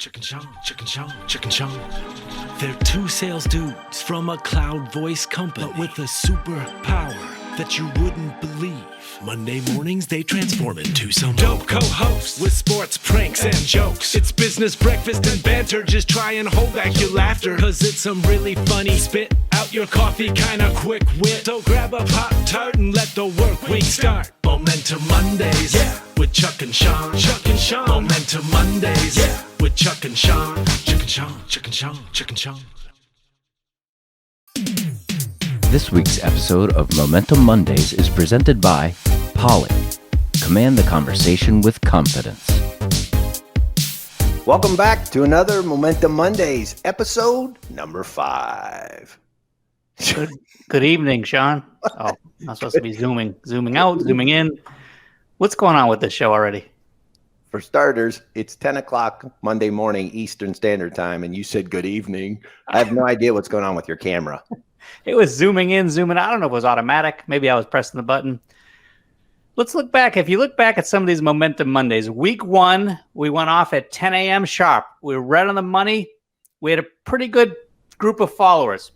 Chicken Shawn. They're two sales dudes from a cloud voice company, but with a superpower that you wouldn't believe. Monday mornings they transform into some dope co-hosts with sports, pranks, and jokes. It's business, breakfast, and banter. Just try and hold back your laughter, cause it's some really funny spit out your coffee kinda quick wit. So grab a Pop-Tart and let the work week start. Momentum Mondays, yeah, with Chuck and Shawn. Chuck and Shawn. Momentum Mondays, yeah, with Chuck and Shawn. Chuck and Shawn, Chuck and Shawn, Chuck and Shawn. This week's episode of Momentum Mondays is presented by Poly. Command the conversation with confidence. Welcome back to another Momentum Mondays, episode number 5. Good evening, Shawn. Oh, I'm supposed to be zooming out, zooming in. What's going on with this show already? For starters, it's 10 o'clock Monday morning Eastern Standard Time, and you said good evening. I have no idea what's going on with your camera. It was zooming in, zooming out. I don't know if it was automatic. Maybe I was pressing the button. Let's look back. If you look back at some of these Momentum Mondays, week 1, we went off at 10 a.m. sharp. We were right on the money. We had a pretty good group of followers.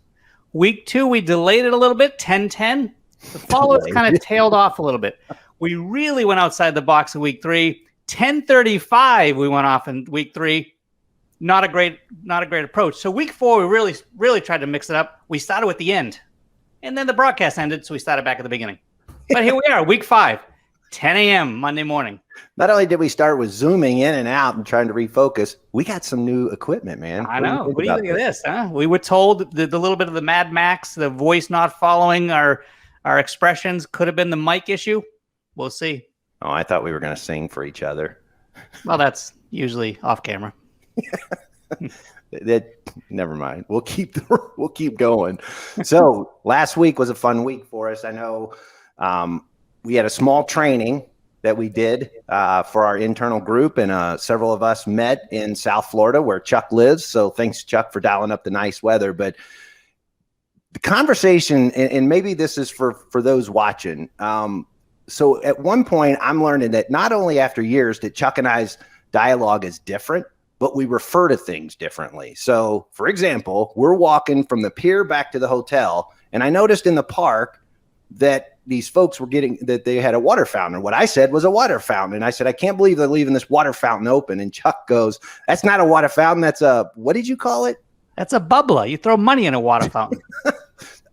Week 2, we delayed it a little bit, 10:10. The followers kind of tailed off a little bit. We really went outside the box in week 3. 10:35, we went off in week 3. Not a great approach. So week 4, we really tried to mix it up. We started with the end, and then the broadcast ended, so we started back at the beginning. But here we are, week 5, 10 a.m. Monday morning. Not only did we start with zooming in and out and trying to refocus, we got some new equipment, man. I know. What do you think of this? Huh? We were told the little bit of the Mad Max, the voice not following our expressions could have been the mic issue. We'll see. Oh, I thought we were going to sing for each other. Well, that's usually off camera. Never mind. We'll keep going. So last week was a fun week for us. I know we had a small training that we did for our internal group, and several of us met in South Florida where Chuck lives. So thanks, Chuck, for dialing up the nice weather. But the conversation, and maybe this is for those watching. So at one point, I'm learning that not only after years that Chuck and I's dialogue is different, but we refer to things differently. So, for example, we're walking from the pier back to the hotel, and I noticed in the park that these folks were that they had a water fountain. What I said was a water fountain. And I said, I can't believe they're leaving this water fountain open. And Chuck goes, that's not a water fountain. That's what did you call it? That's a bubbler. You throw money in a water fountain.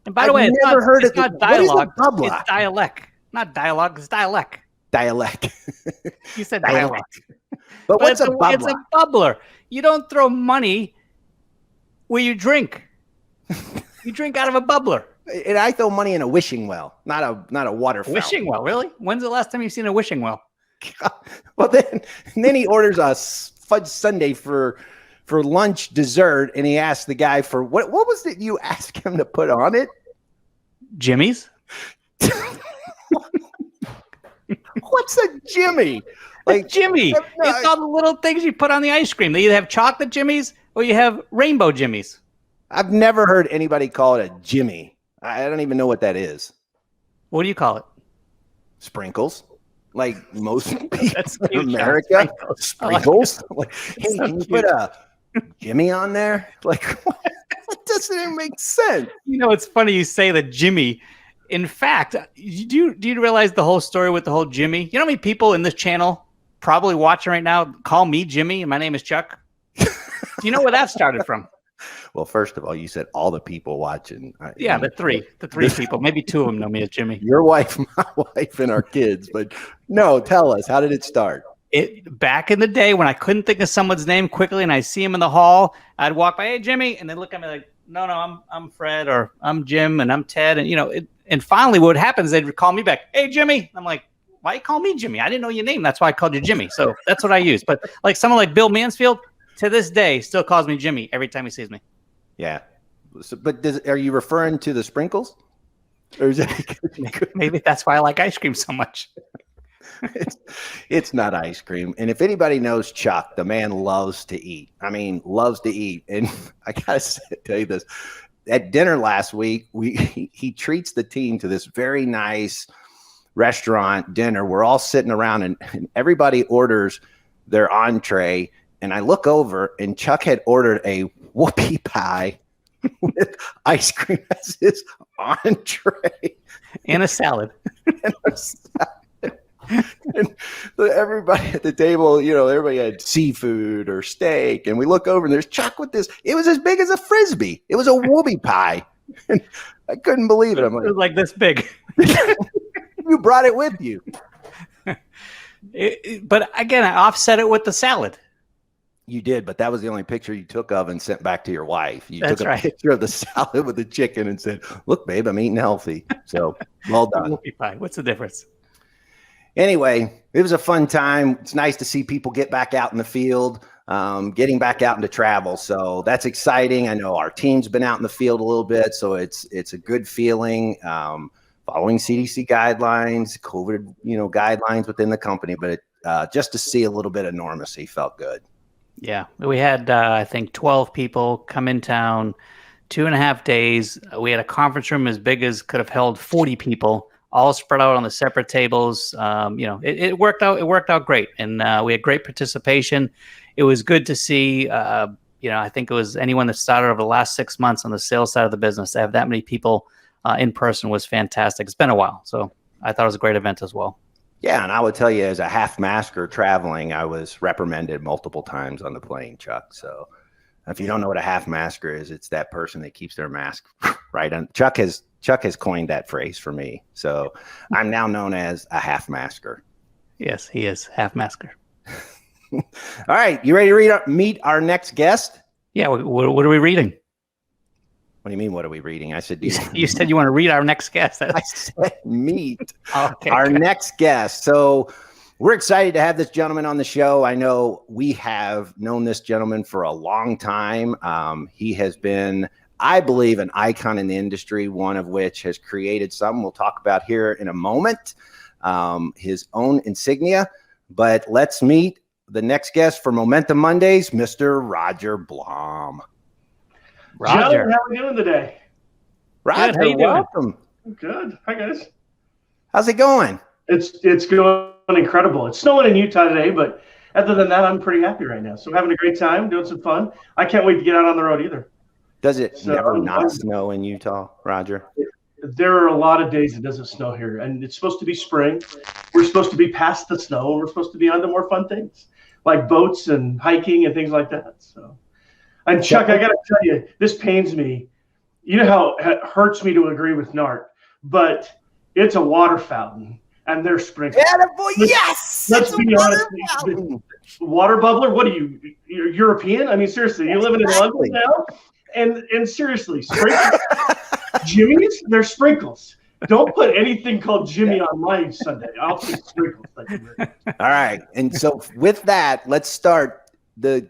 And by the way, it's not dialogue. It's dialect. Not dialogue, it's dialect. Dialect. You said dialect. But what's a bubbler? It's a bubbler. You don't throw money where you drink. You drink out of a bubbler. And I throw money in a wishing well, not a water fountain. Wishing well, really? When's the last time you've seen a wishing well? Well, then he orders a fudge sundae for lunch, dessert, and he asks the guy for what was it you asked him to put on it? Jimmy's. What's a Jimmy? Like Jimmy. It's all the little things you put on the ice cream. They either have chocolate Jimmies or you have rainbow Jimmies. I've never heard anybody call it a Jimmy. I don't even know what that is. What do you call it? Sprinkles. Like most people in America. Sprinkles. Like, hey, can you put a Jimmy on there? Like, what? That doesn't even make sense. You know, it's funny you say that Jimmy. In fact, do you realize the whole story with the whole Jimmy? You know how many people in this channel probably watching right now call me Jimmy and my name is Chuck? Do you know where that started from? Well, first of all, you said all the people watching. Yeah, the three people. Maybe 2 of them know me as Jimmy. Your wife, my wife, and our kids. But no, tell us, how did it start? Back in the day when I couldn't think of someone's name quickly and I see him in the hall, I'd walk by, hey, Jimmy, and they'd look at me like, no, I'm Fred, or I'm Jim, and I'm Ted, and and finally, what happens, they'd call me back, hey, Jimmy. I'm like, why you call me Jimmy? I didn't know your name. That's why I called you Jimmy. So that's what I use. But like someone like Bill Mansfield, to this day, still calls me Jimmy every time he sees me. Yeah. So, but are you referring to the sprinkles? Or is it maybe that's why I like ice cream so much. It's not ice cream. And if anybody knows Chuck, the man loves to eat. I mean, loves to eat. And I got to tell you this. At dinner last week, he treats the team to this very nice restaurant dinner. We're all sitting around and everybody orders their entree. and I look over, and Chuck had ordered a whoopie pie with ice cream as his entree And a salad. And everybody at the table, everybody had seafood or steak, and we look over, and there's Chuck with this. It was as big as a Frisbee. It was a whoopie pie. And I couldn't believe it. I'm It was like this big. You brought it with you. But again, I offset it with the salad. You did, but that was the only picture you took of and sent back to your wife. You That's took a right. picture of the salad with the chicken and said, "Look, babe, I'm eating healthy." So well done. Whoopie pie. What's the difference? Anyway, it was a fun time. It's nice to see people get back out in the field, getting back out into travel. So that's exciting. I know our team's been out in the field a little bit, so it's a good feeling. Following CDC guidelines, COVID, guidelines within the company, but just to see a little bit of normalcy felt good. Yeah, we had I think 12 people come in town, 2.5 days. We had a conference room as big as could have held 40 people, all spread out on the separate tables. It worked out. It worked out great, and we had great participation. It was good to see. I think it was anyone that started over the last 6 months on the sales side of the business to have that many people in person was fantastic. It's been a while, so I thought it was a great event as well. Yeah, and I would tell you, as a half masker traveling, I was reprimanded multiple times on the plane, Chuck. So if you don't know what a half masker is, it's that person that keeps their mask right on. Chuck has coined that phrase for me. So I'm now known as a half masker. Yes, he is half masker. All right, you ready to meet our next guest? Yeah, what are we reading? What do you mean, what are we reading? I said, you said you want to read our next guest. I said meet Okay, our good. next guest. So we're excited to have this gentleman on the show. I know we have known this gentleman for a long time. He has been, I believe, an icon in the industry, one of which has created something we'll talk about here in a moment, his own insignia. But let's meet the next guest for Momentum Mondays, Mr. Roger Blohm. Roger, Gentlemen, how are we doing today? Roger, how you doing? welcome. Good. Hi, guys. How's it going? It's going incredible. It's snowing in Utah today, but other than that, I'm pretty happy right now. So I'm having a great time, doing some fun. I can't wait to get out on the road either. Does it So, never not snow in Utah, Roger? There are a lot of days it doesn't snow here, and it's supposed to be spring. We're supposed to be past the snow, and we're supposed to be on to more fun things like boats and hiking and things like that. So, and Chuck, I got to tell you, this pains me. You know how it hurts me to agree with Nart, but it's a water fountain, and they're sprinkled. Attaboy, yes! Let's It's a be water honest. fountain. Water bubbler? What are you? You're European? I mean, seriously, you're living in Exactly. London now? And seriously, sprinkles. Jimmy's? They're sprinkles. Don't put anything called Jimmy on my Sunday. I'll put sprinkles. Thank you very much. All right. And so with that, let's start the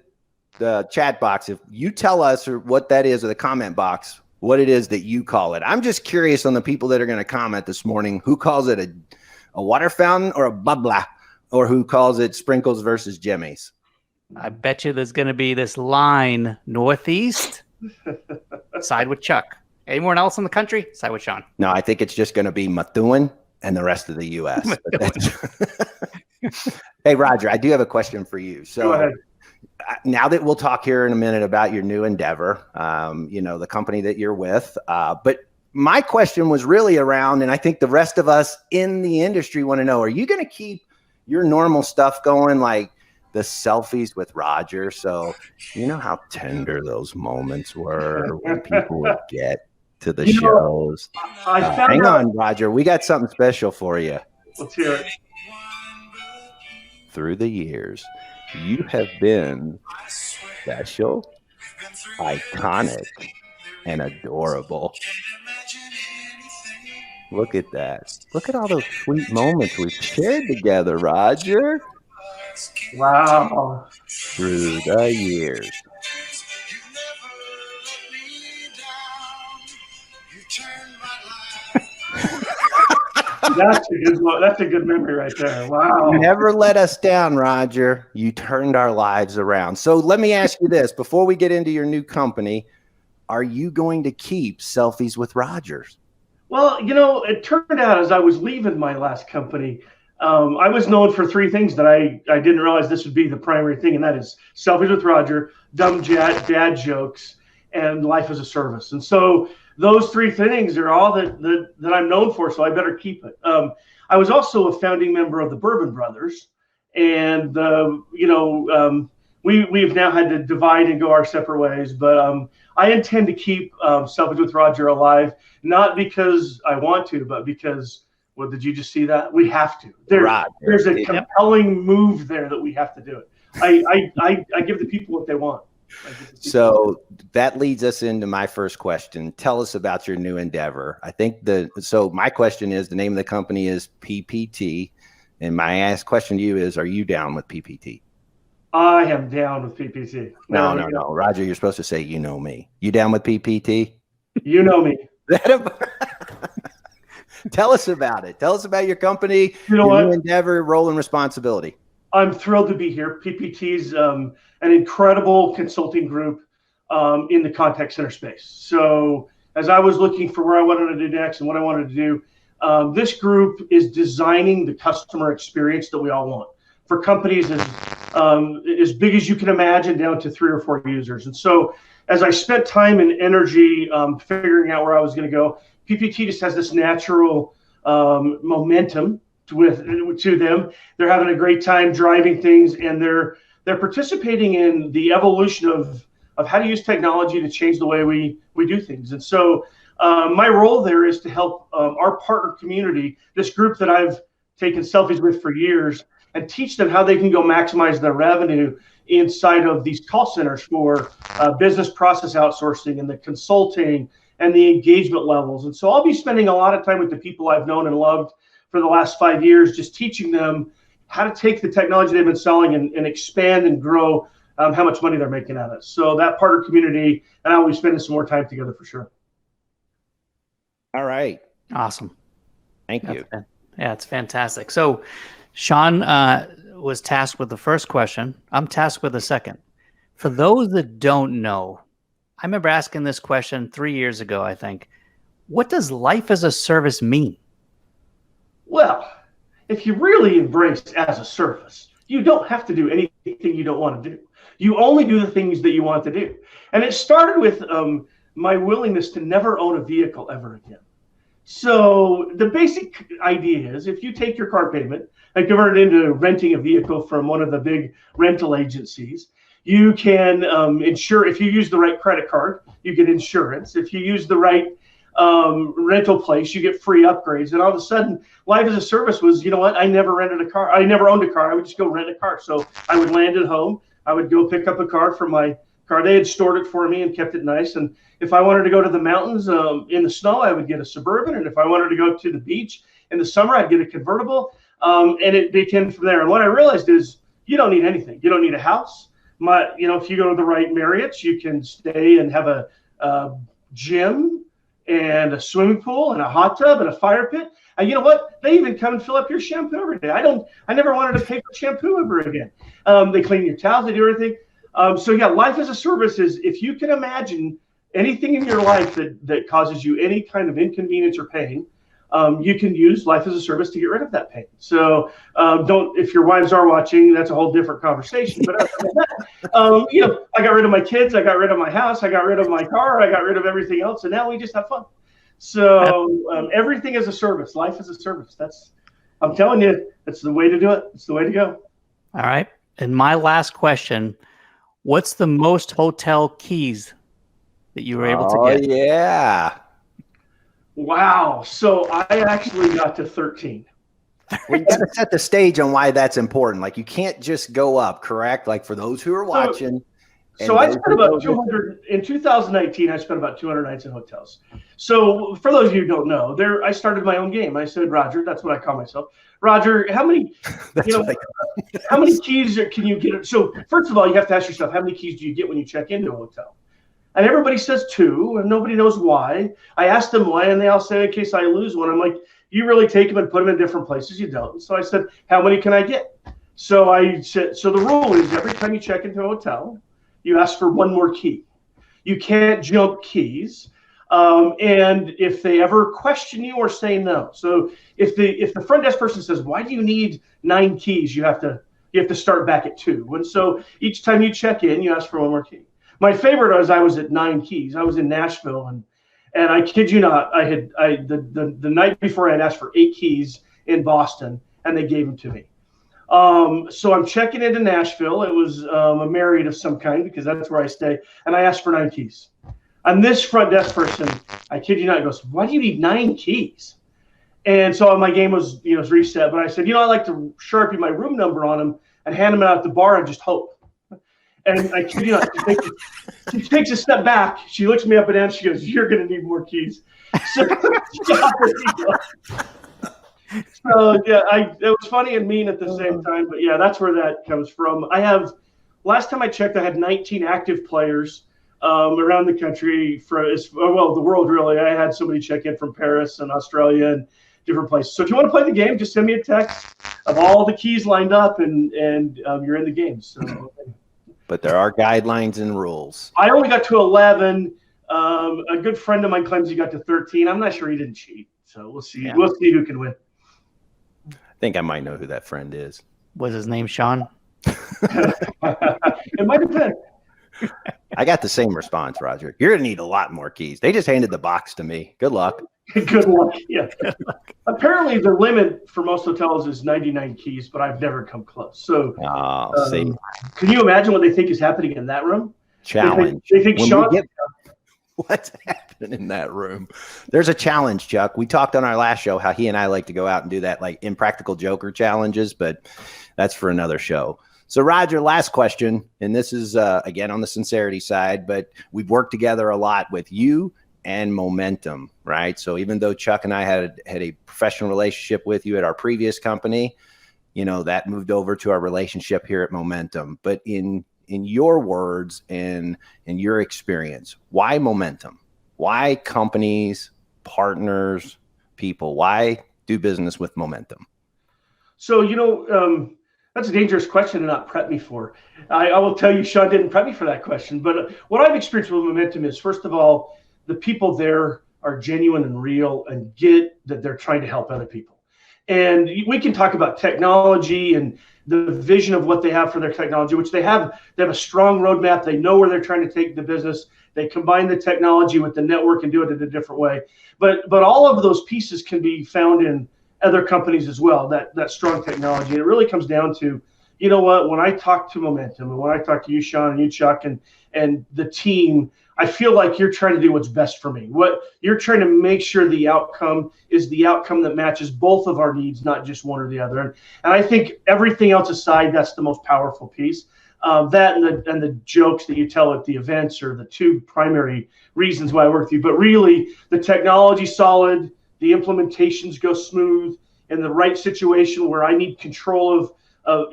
chat box. If you tell us or what that is, or the comment box, what it is that you call it. I'm just curious on the people that are going to comment this morning, who calls it a water fountain or a bubbler, or who calls it sprinkles versus Jimmy's. I bet you there's going to be this line northeast, side with Chuck. Anyone else in the country? Side with Shawn. No, I think it's just going to be Methuen and the rest of the U.S. But that's- Hey, Roger, I do have a question for you. So Go ahead. now that we'll talk here in a minute about your new endeavor, the company that you're with. But my question was really around, and I think the rest of us in the industry want to know, are you going to keep your normal stuff going, like the selfies with Roger? So you know how tender those moments were when people would get to the shows. I found Hang out. on, Roger. We got something special for you. Let's hear it. Through the years, you have been special, iconic, and adorable. Look at that. Look at all those sweet moments we've shared together, Roger. Wow. Through the years. That's a good memory right there. Wow. You never let us down, Roger. You turned our lives around. So let me ask you this. Before we get into your new company, are you going to keep Selfies with Rogers? Well, it turned out as I was leaving my last company, I was known for three things that I didn't realize this would be the primary thing, and that is selfies with Roger, dumb dad jokes, and life as a service. And so those three things are all that I'm known for, so I better keep it. I was also a founding member of the Bourbon Brothers, and we've now had to divide and go our separate ways, but I intend to keep Selfies with Roger alive, not because I want to, but because, well, did you just see that? We have to. There's a compelling move there that we have to do it. I give the people what they want. So that leads us into my first question. Tell us about your new endeavor. So my question is, the name of the company is PPT. And my question to you is, are you down with PPT? I am down with PPT. No. Roger, you're supposed to say, you know me. You down with PPT? You know me. Tell us about it. Tell us about your company, new endeavor, role, and responsibility. I'm thrilled to be here. PPT's an incredible consulting group in the contact center space. So as I was looking for where I wanted to do next and what I wanted to do, this group is designing the customer experience that we all want for companies as big as you can imagine, down to 3 or 4 users. And so as I spent time and energy figuring out where I was going to go, PPT just has this natural momentum to them. They're having a great time driving things, and they're participating in the evolution of how to use technology to change the way we do things. And so my role there is to help our partner community, this group that I've taken selfies with for years, and teach them how they can go maximize their revenue inside of these call centers for business process outsourcing and the consulting and the engagement levels. And so I'll be spending a lot of time with the people I've known and loved for the last 5 years, just teaching them how to take the technology they've been selling and expand and grow how much money they're making at it. So that partner community, and I'll be spending some more time together for sure. All right. Awesome. Thank you. Yeah, it's fantastic. So Shawn was tasked with the first question. I'm tasked with the second. For those that don't know, I remember asking this question 3 years ago, I think. What does life as a service mean? Well, if you really embrace as a service, you don't have to do anything you don't want to do. You only do the things that you want to do. And it started with my willingness to never own a vehicle ever again. So the basic idea is, if you take your car payment and convert it into renting a vehicle from one of the big rental agencies, you can insure. If you use the right credit card, you get insurance. If you use the right rental place, you get free upgrades. And all of a sudden, life as a service was, you know what? I never rented a car. I never owned a car. I would just go rent a car. So I would land at home. I would go pick up a car from my car. They had stored it for me and kept it nice. And if I wanted to go to the mountains in the snow, I would get a Suburban. And if I wanted to go to the beach in the summer, I'd get a convertible. And it became from there. And what I realized is, you don't need anything. You don't need a house. If you go to the right Marriott's, you can stay and have a gym and a swimming pool and a hot tub and a fire pit. And you know what? They even come and fill up your shampoo every day. I never wanted to pay for shampoo ever again. They clean your towels, they do everything. So yeah, life as a service is, if you can imagine anything in your life that causes you any kind of inconvenience or pain, you can use life as a service to get rid of that pain. So if your wives are watching, that's a whole different conversation. But other than that, I got rid of my kids, I got rid of my house, I got rid of my car, I got rid of everything else, and now we just have fun. So everything as a service, life as a service. I'm telling you, that's the way to do it. It's the way to go. All right. And my last question, what's the most hotel keys that you were able to get? Oh, yeah. Wow. So I actually got to 13. We got to set the stage on why that's important. Like, you can't just go up, correct? Like, for those who are watching. So I spent about 200 in 2019. I spent about 200 nights in hotels. So for those of you who don't know, I started my own game. I said, Roger, that's what I call myself. Roger, how many keys can you get? So first of all, you have to ask yourself, how many keys do you get when you check into a hotel? And everybody says 2, and nobody knows why. I asked them why, and they all say, in case I lose one. I'm like, you really take them and put them in different places? You don't. So I said, how many can I get? So I said, so the rule is, every time you check into a hotel, you ask for 1 more key. You can't jump keys. And if they ever question you or say no. So if the front desk person says, why do you need 9 keys? You have to start back at 2. And so each time you check in, you ask for 1 more key. My favorite was I was at 9 keys. I was in Nashville, and I kid you not, the night before I had asked for 8 keys in Boston, and they gave them to me. So I'm checking into Nashville. It was a Marriott of some kind, because that's where I stay, and I asked for 9 keys. And this front desk person, I kid you not, goes, why do you need 9 keys? And so my game was reset. But I said, I like to Sharpie my room number on them and hand them out at the bar and just hope. And I kid you not, she takes a step back. She looks me up and down. She goes, you're going to need more keys. So yeah, it was funny and mean at the same time. But yeah, that's where that comes from. Last time I checked, I had 19 active players around the country, the world really. I had somebody check in from Paris and Australia and different places. So if you want to play the game, just send me a text of all the keys lined up, and you're in the game. So, but there are guidelines and rules. I only got to 11. A good friend of mine claims he got to 13. I'm not sure he didn't cheat. So we'll see. Yeah. We'll see who can win. I think I might know who that friend is. Was his name Shawn? It might have been. I got the same response, Roger. You're going to need a lot more keys. They just handed the box to me. Good luck. Good luck. Yeah. Apparently, the limit for most hotels is 99 keys, but I've never come close. So, can you imagine what they think is happening in that room? Challenge. They think Shawn. What's happening in that room? There's a challenge, Chuck. We talked on our last show how he and I like to go out and do that, like Impractical Joker challenges, but that's for another show. So, Roger, last question, and this is, again, on the sincerity side, but we've worked together a lot with you and Momentum, right? So even though Chuck and I had a professional relationship with you at our previous company, that moved over to our relationship here at Momentum. But in your words and in your experience, why Momentum? Why companies, partners, people? Why do business with Momentum? So, that's a dangerous question to not prep me for. I will tell you, Shawn didn't prep me for that question. But what I've experienced with Momentum is, first of all, the people there are genuine and real and get that they're trying to help other people. And we can talk about technology and the vision of what they have for their technology, which they have. They have a strong roadmap. They know where they're trying to take the business. They combine the technology with the network and do it in a different way. But all of those pieces can be found in other companies as well, that strong technology. And it really comes down to, when I talk to Momentum and when I talk to you, Shawn, and you, Chuck, and the team, I feel like you're trying to do what's best for me. What you're trying to make sure the outcome is the outcome that matches both of our needs, not just one or the other. And I think everything else aside, that's the most powerful piece. That and the jokes that you tell at the events are the 2 primary reasons why I work with you. But really, the technology's solid, the implementations go smooth, in the right situation where I need control of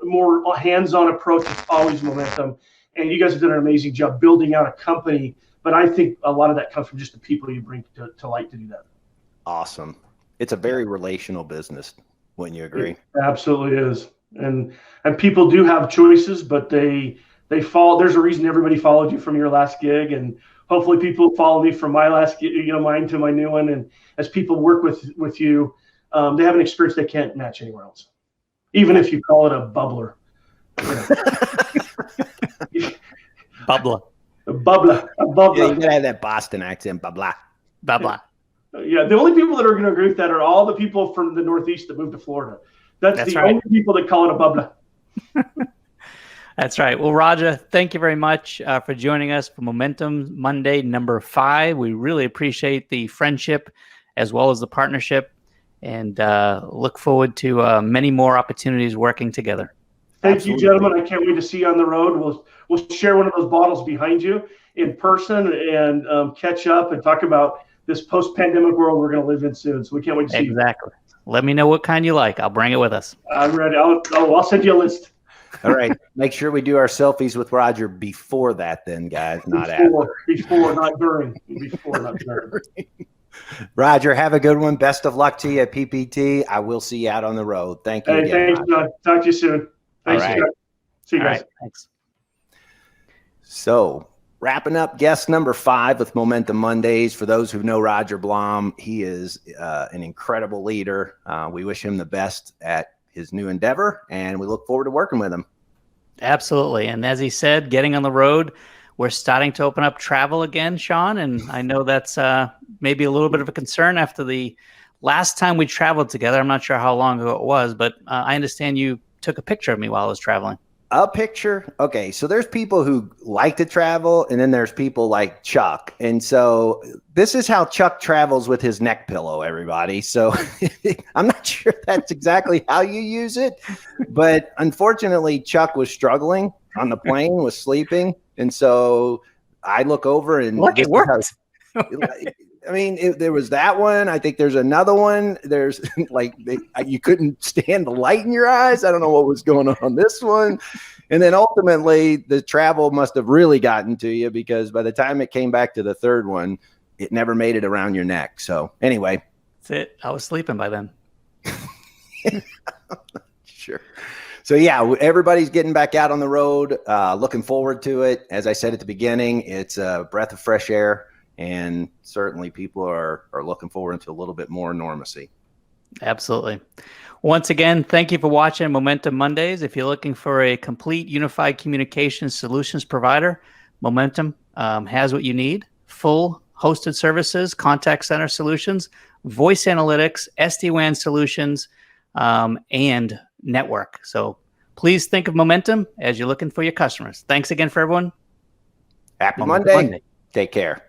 more hands-on approach. It's always Momentum. And you guys have done an amazing job building out a company. But I think a lot of that comes from just the people you bring to light to do that. Awesome. It's a very relational business. Wouldn't you agree? It absolutely is. And people do have choices, but they follow. There's a reason everybody followed you from your last gig, and hopefully people follow me from my last gig, mine to my new one. And as people work with you, they have an experience they can't match anywhere else, even if you call it a bubbler. Bubbler. A bubbler. Yeah, you gotta have that Boston accent. Bubbler. Bubbler. Yeah, the only people that are going to agree with that are all the people from the Northeast that moved to Florida. That's the only people that call it a bubbler. That's right. Well, Roger, thank you very much for joining us for Momentum Monday number 5. We really appreciate the friendship as well as the partnership, and look forward to many more opportunities working together. Thank you, gentlemen. I can't wait to see you on the road. We'll share one of those bottles behind you in person and catch up and talk about this post-pandemic world we're going to live in soon. So we can't wait to see you. Exactly. Let me know what kind you like. I'll bring it with us. I'm ready. I'll send you a list. All right. Make sure we do our selfies with Roger before that then, guys, not after. Before, not during. Before, not during. Roger, have a good one. Best of luck to you at PPT. I will see you out on the road. Thank you. Hey, thanks, John. Talk to you soon. Thanks. All right. See you guys. Thanks. So wrapping up guest number 5 with Momentum Mondays. For those who know Roger Blohm, he is an incredible leader. We wish him the best at his new endeavor, and we look forward to working with him. Absolutely. And as he said, getting on the road, we're starting to open up travel again, Shawn. And I know that's maybe a little bit of a concern after the last time we traveled together. I'm not sure how long ago it was, but I understand you took a picture of me while I was traveling. A picture? Okay, so there's people who like to travel, and then there's people like Chuck. And so this is how Chuck travels with his neck pillow, everybody. So I'm not sure that's exactly how you use it, but unfortunately, Chuck was struggling on the plane, was sleeping. And so I look over and look, it worked. I mean, there was that one. I think there's another one. There's like you couldn't stand the light in your eyes. I don't know what was going on this one. And then ultimately, the travel must have really gotten to you, because by the time it came back to the third one, it never made it around your neck. So anyway. That's it. I was sleeping by then. Sure. So yeah, everybody's getting back out on the road. Looking forward to it. As I said at the beginning, it's a breath of fresh air. And certainly people are looking forward to a little bit more normalcy. Absolutely. Once again, thank you for watching Momentum Mondays. If you're looking for a complete unified communications solutions provider, Momentum has what you need. Full hosted services, contact center solutions, voice analytics, SD-WAN solutions, and network. So please think of Momentum as you're looking for your customers. Thanks again for everyone. Happy Monday. Take care.